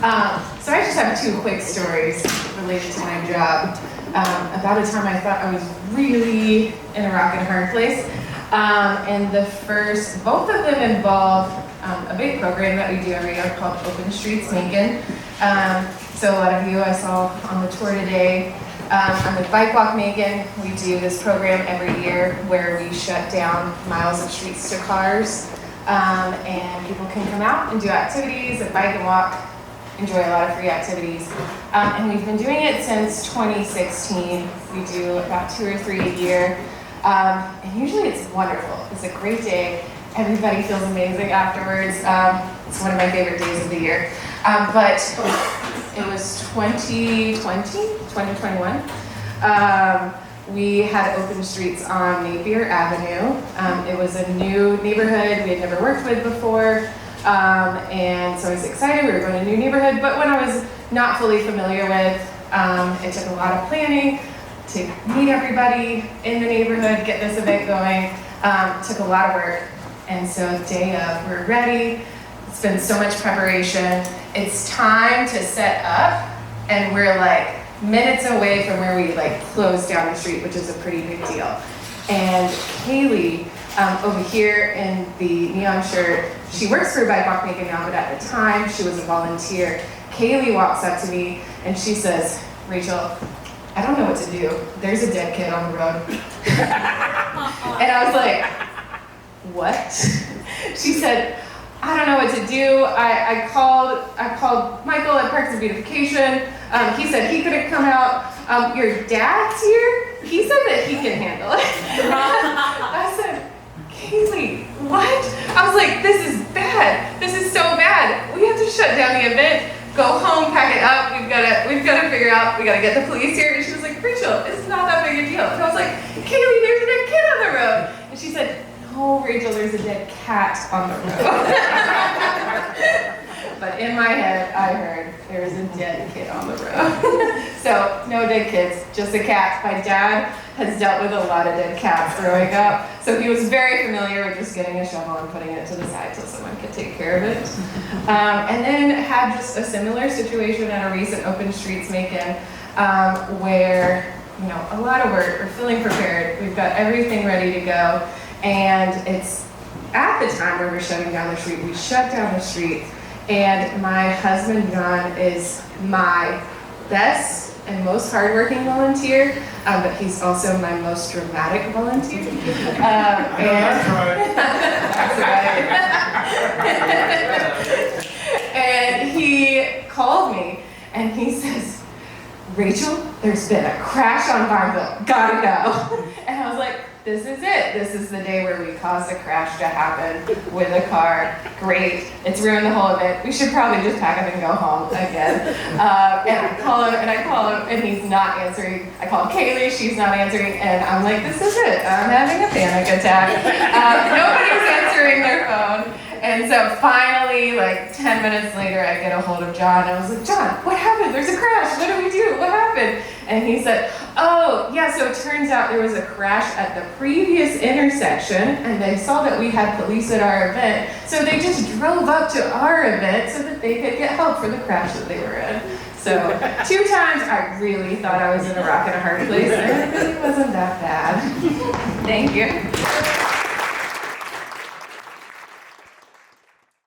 So I just have two quick stories related to my job. About a time I thought I was really in a rock and a hard place. And both of them involve a big program that we do every year called Open Streets Macon. So a lot of you I saw on the tour today. On the Bike Walk Macon, we do this program every year where we shut down miles of streets to cars. And people can come out and do activities and bike and walk, enjoy a lot of free activities. And we've been doing it since 2016. We do about 2 or 3 a year. And usually it's wonderful. It's a great day. Everybody feels amazing afterwards. It's one of my favorite days of the year. But it was 2021. We had open streets on Napier Avenue. It was a new neighborhood we had never worked with before. And so I was excited. We were going to a new neighborhood, but when I was not fully familiar with, it took a lot of planning to meet everybody in the neighborhood, get this event going. Took a lot of work. And so day of, we're ready. It's been so much preparation. It's time to set up, and we're like minutes away from where we like close down the street, which is a pretty big deal. And Kaylee, over here in the neon shirt, she works for Bike Walk Macon now, but at the time she was a volunteer. Kaylee walks up to me and she says, "Rachel, I don't know what to do. There's a dead kid on the road." And I was like, "What?" She said, "I don't know what to do. I called Michael at Parks and Beautification. He said he couldn't come out. Your dad's here. He said that he can handle it." I said, "Kaylee, what?" I was like, "This is bad. This is so bad. We have to shut down the event, go home, pack it up. We've got to figure out, we got to get the police here." And she was like, "Rachel, it's not that big a deal." And I was like, "Kaylee, there's a dead kid on the road." And she said, "No, Rachel, there's a dead cat on the road." But in my head, I heard there was a dead kid on the road. So no dead kids, just a cat. My dad has dealt with a lot of dead cats growing up, so he was very familiar with just getting a shovel and putting it to the side so someone could take care of it. And then had just a similar situation at a recent Open Streets Macon, where a lot of work. We're feeling prepared. We've got everything ready to go, and it's at the time where we're shutting down the street. We shut down the street. And my husband, John, is my best and most hardworking volunteer, but he's also my most dramatic volunteer. That's right. And he called me and he says, "Rachel, there's been a crash on Farmville. Gotta go." And I was like, "This is it. This is the day where we caused a crash to happen with a car. Great. It's ruined the whole event. We should probably just pack up and go home again." And I call him, and he's not answering. I call Kaylee, she's not answering, and I'm like, "This is it. I'm having a panic attack." Nobody's answering their phone. And so finally, like 10 minutes later, I get a hold of John. I was like, "John, what happened? There's a crash. What do we do? What happened?" And he said, "Oh, yeah, so it turns out there was a crash at the previous intersection, and they saw that we had police at our event, so they just drove up to our event so that they could get help for the crash that they were in." So 2 times I really thought I was in a rock and a hard place, and it really wasn't that bad. Thank you.